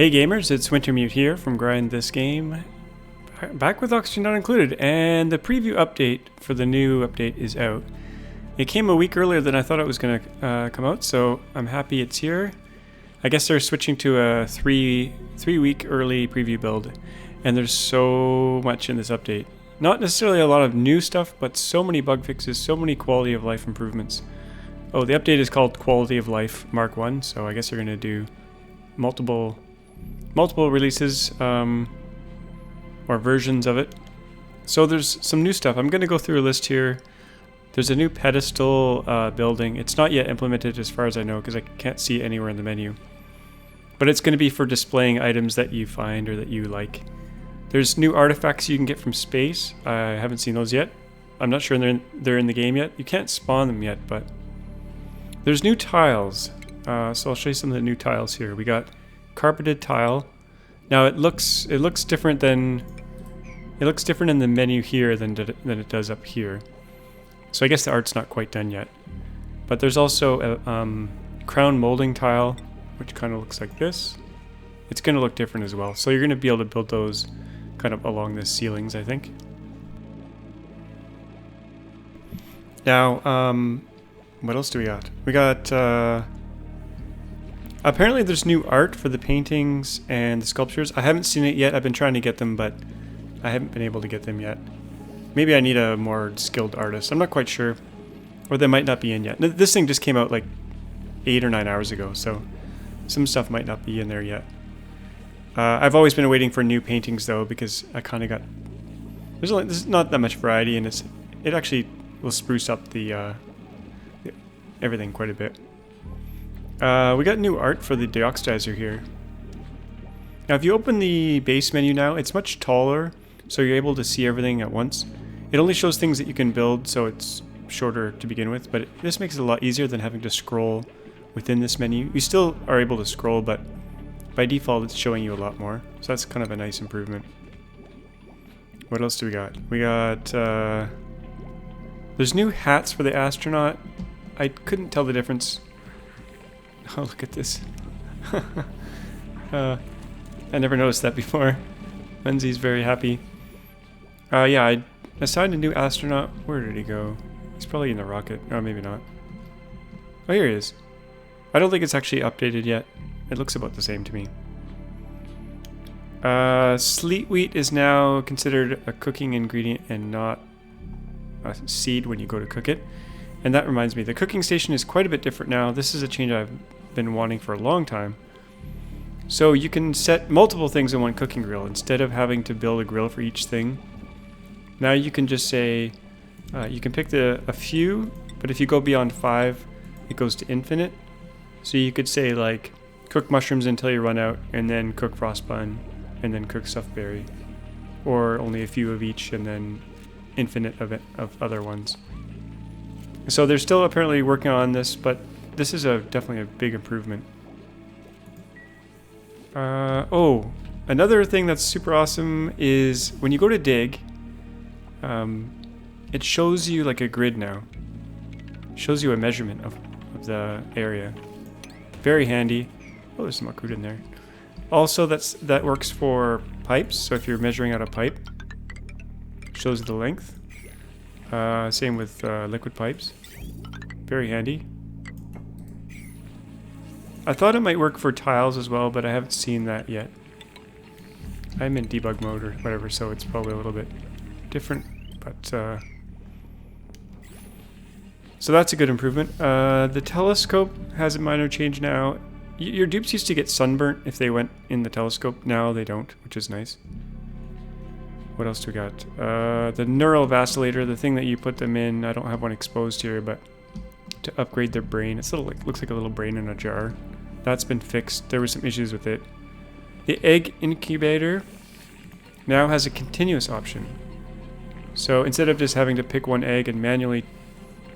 Hey gamers, it's Wintermute here from Grind This Game, back with Oxygen Not Included, and the preview update for the new update is out. It came a week earlier than I thought it was going to come out, so I'm happy it's here. I guess they're switching to a three-week early preview build, and there's so much in this update. Not necessarily a lot of new stuff, but so many bug fixes, so many quality of life improvements. Oh, the update is called Quality of Life Mark 1, so I guess they're going to do multiple releases or versions of it. So there's some new stuff. I'm going to go through a list here. There's a new pedestal building. It's not yet implemented as far as I know because I can't see it anywhere in the menu. But it's going to be for displaying items that you find or that you like. There's new artifacts you can get from space. I haven't seen those yet. I'm not sure they're in the game yet. You can't spawn them yet, but there's new tiles. So I'll show you some of the new tiles here. We got carpeted tile. Now it looks different in the menu here than it does up here. So I guess the art's not quite done yet. But there's also a crown molding tile, which kind of looks like this. It's going to look different as well. So you're going to be able to build those kind of along the ceilings, I think. Now, what else do we got? We got apparently there's new art for the paintings and the sculptures. I haven't seen it yet. I've been trying to get them, but I haven't been able to get them yet. Maybe I need a more skilled artist. I'm not quite sure. Or they might not be in yet. This thing just came out like 8 or 9 hours ago, so some stuff might not be in there yet. I've always been waiting for new paintings though, because I kind of got... There's not that much variety, and it actually will spruce up the everything quite a bit. We got new art for the deoxidizer here. Now if you open the base menu now, it's much taller, so you're able to see everything at once. It only shows things that you can build, so it's shorter to begin with, but this makes it a lot easier than having to scroll within this menu. You still are able to scroll, but by default it's showing you a lot more, so that's kind of a nice improvement. What else do we got? We got... there's new hats for the astronaut. I couldn't tell the difference. Oh, look at this. I never noticed that before. Lindsay's very happy. Yeah, I assigned a new astronaut. Where did he go? He's probably in the rocket. Oh, maybe not. Oh, here he is. I don't think it's actually updated yet. It looks about the same to me. Sleet wheat is now considered a cooking ingredient and not a seed when you go to cook it. And that reminds me, the cooking station is quite a bit different now. This is a change I've been wanting for a long time. So you can set multiple things in one cooking grill instead of having to build a grill for each thing. Now you can just say, you can pick a few, but if you go beyond 5, it goes to infinite. So you could say like, cook mushrooms until you run out, and then cook frost bun, and then cook stuffed berry. Or only a few of each, and then infinite of other ones. So they're still apparently working on this, but this is definitely a big improvement. Oh, another thing that's super awesome is when you go to dig, it shows you like a grid now. It shows you a measurement of the area. Very handy. Oh, there's some more crude in there. Also, that works for pipes. So if you're measuring out a pipe, it shows the length. Same with liquid pipes. Very handy. I thought it might work for tiles as well, but I haven't seen that yet. I'm in debug mode or whatever, so it's probably a little bit different. But so that's a good improvement. The telescope has a minor change now. Your dupes used to get sunburnt if they went in the telescope. Now they don't, which is nice. What else do we got? The neural vacillator, the thing that you put them in. I don't have one exposed here, but to upgrade their brain. It's looks like a little brain in a jar. That's been fixed. There were some issues with it. The egg incubator now has a continuous option. So instead of just having to pick one egg and manually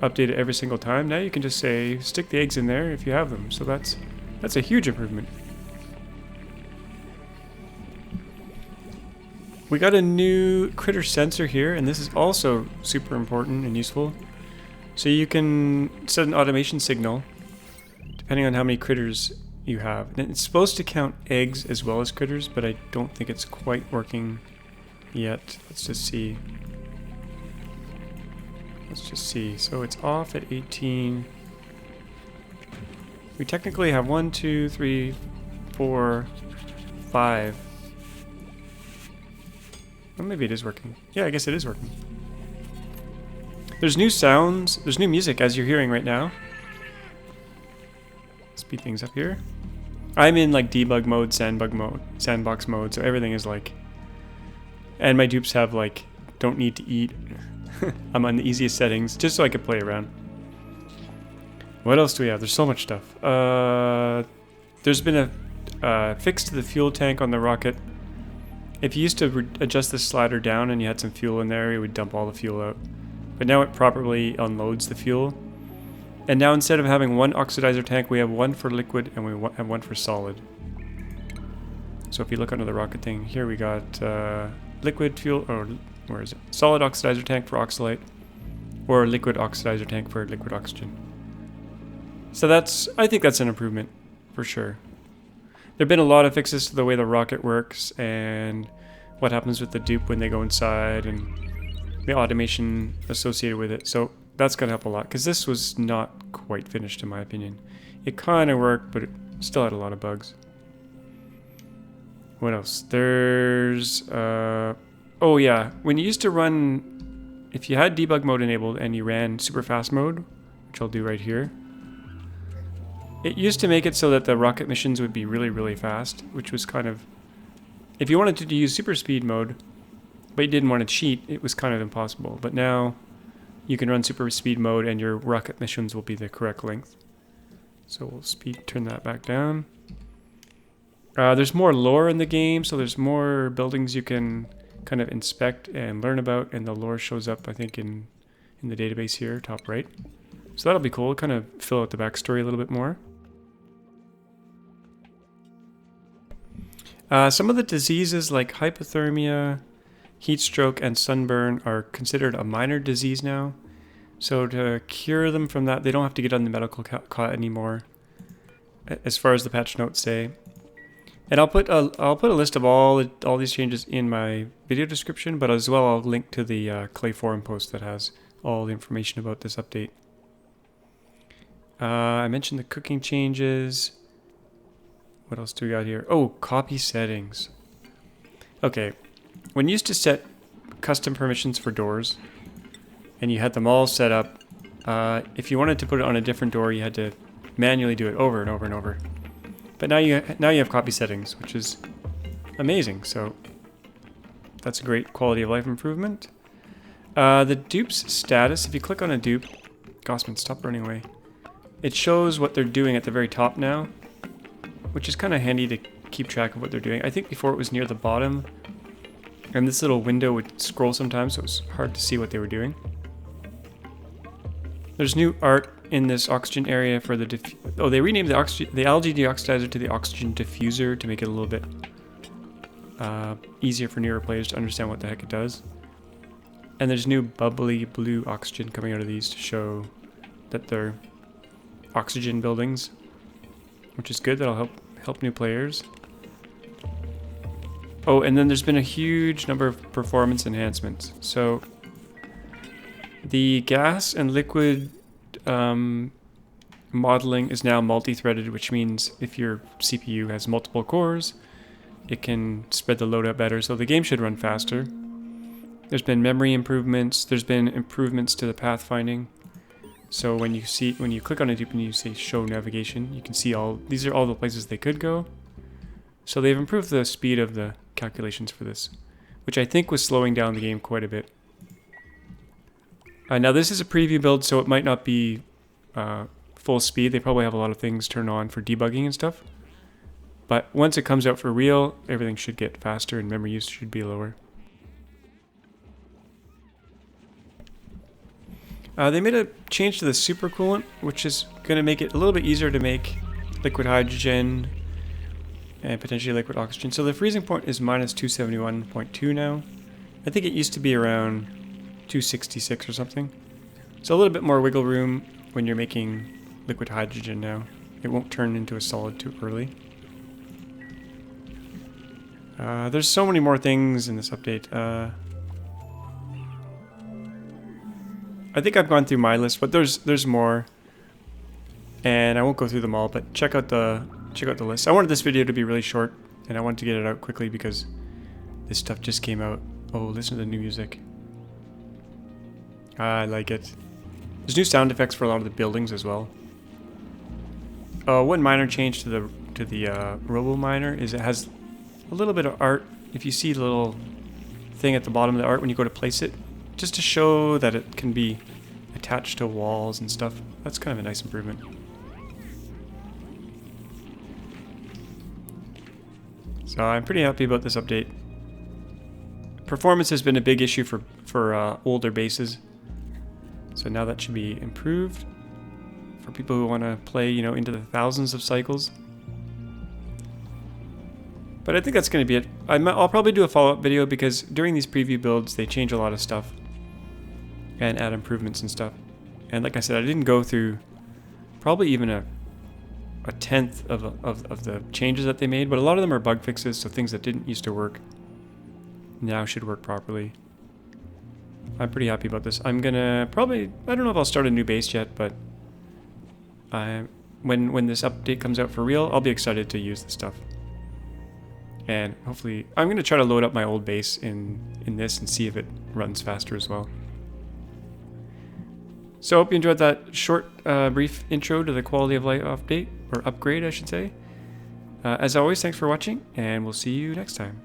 update it every single time, now you can just say stick the eggs in there if you have them. So that's a huge improvement. We got a new critter sensor here, and this is also super important and useful. So you can set an automation signal depending on how many critters you have. And it's supposed to count eggs as well as critters, but I don't think it's quite working yet. Let's just see. Let's just see. So it's off at 18. We technically have 1, 2, 3, 4, 5. Well, maybe it is working. Yeah, I guess it is working. There's new sounds. There's new music, as you're hearing right now. Speed things up here. I'm in like debug mode, sandbox mode, so everything is like... And my dupes have like, don't need to eat. I'm on the easiest settings, just so I can play around. What else do we have? There's so much stuff. There's been a fix to the fuel tank on the rocket. If you used to adjust the slider down and you had some fuel in there, it would dump all the fuel out. But now it properly unloads the fuel. And now instead of having one oxidizer tank, we have one for liquid and we have one for solid. So if you look under the rocket thing, here we got liquid fuel, or where is it? Solid oxidizer tank for oxalate, or liquid oxidizer tank for liquid oxygen. So I think that's an improvement, for sure. There have been a lot of fixes to the way the rocket works and what happens with the dupe when they go inside and the automation associated with it. So that's going to help a lot, because this was not quite finished in my opinion. It kind of worked, but it still had a lot of bugs. What else? There's... oh yeah, when you used to run... If you had debug mode enabled and you ran super fast mode, which I'll do right here, it used to make it so that the rocket missions would be really, really fast, which was kind of... If you wanted to use super speed mode, but you didn't want to cheat, it was kind of impossible. But now you can run super speed mode and your rocket missions will be the correct length. So we'll turn that back down. There's more lore in the game, so there's more buildings you can kind of inspect and learn about, and the lore shows up, I think, in the database here, top right. So that'll be cool, kind of fill out the backstory a little bit more. Some of the diseases like hypothermia, heat stroke, and sunburn are considered a minor disease now. So to cure them from that, they don't have to get on the medical cot anymore, as far as the patch notes say. And I'll put a list of all these changes in my video description, but as well I'll link to the Klei forum post that has all the information about this update. I mentioned the cooking changes. What else do we got here? Oh, copy settings. Okay, when you used to set custom permissions for doors, and you had them all set up, if you wanted to put it on a different door, you had to manually do it over and over and over. But now you have copy settings, which is amazing. So that's a great quality of life improvement. The Dupes Status, if you click on a dupe, Gossman, stop running away. It shows what they're doing at the very top now, which is kind of handy to keep track of what they're doing. I think before it was near the bottom, and this little window would scroll sometimes, so it was hard to see what they were doing. There's new art in this oxygen area for the they renamed the algae deoxidizer to the oxygen diffuser to make it a little bit easier for newer players to understand what the heck it does. And there's new bubbly blue oxygen coming out of these to show that they're oxygen buildings, which is good. That'll help new players. Oh, and then there's been a huge number of performance enhancements. So the gas and liquid modeling is now multi-threaded, which means if your CPU has multiple cores, it can spread the load out better, so the game should run faster. There's been memory improvements. There's been improvements to the pathfinding. So when you click on a dupe and you say show navigation, you can see these are all the places they could go. So they've improved the speed of the calculations for this, which I think was slowing down the game quite a bit. Now this is a preview build, so it might not be full speed. They probably have a lot of things turned on for debugging and stuff. But once it comes out for real, everything should get faster and memory use should be lower. They made a change to the super coolant, which is going to make it a little bit easier to make liquid hydrogen and potentially liquid oxygen. So the freezing point is minus 271.2 now. I think it used to be around 266 or something. So a little bit more wiggle room when you're making liquid hydrogen now it won't turn into a solid too early. There's so many more things in this update. I think I've gone through my list, but there's more, and I won't go through them all. But check out the list. I wanted this video to be really short, and I wanted to get it out quickly because this stuff just came out. Oh, listen to the new music. I like it. There's new sound effects for a lot of the buildings as well. One minor change to the Robo Miner is it has a little bit of art. If you see the little thing at the bottom of the art when you go to place it, just to show that it can be attached to walls and stuff. That's kind of a nice improvement. So I'm pretty happy about this update. Performance has been a big issue for older bases. So now that should be improved for people who want to play, you know, into the thousands of cycles. But I think that's going to be it. I'll probably do a follow-up video because during these preview builds, they change a lot of stuff and add improvements and stuff. And like I said, I didn't go through probably even a tenth of the changes that they made, but a lot of them are bug fixes, so things that didn't used to work now should work properly. I'm pretty happy about this. I'm gonna probably, I don't know if I'll start a new base yet, but when this update comes out for real, I'll be excited to use this stuff. And hopefully, I'm gonna try to load up my old base in this and see if it runs faster as well. So I hope you enjoyed that short, brief intro to the quality of life update, or upgrade I should say. As always, thanks for watching, and we'll see you next time.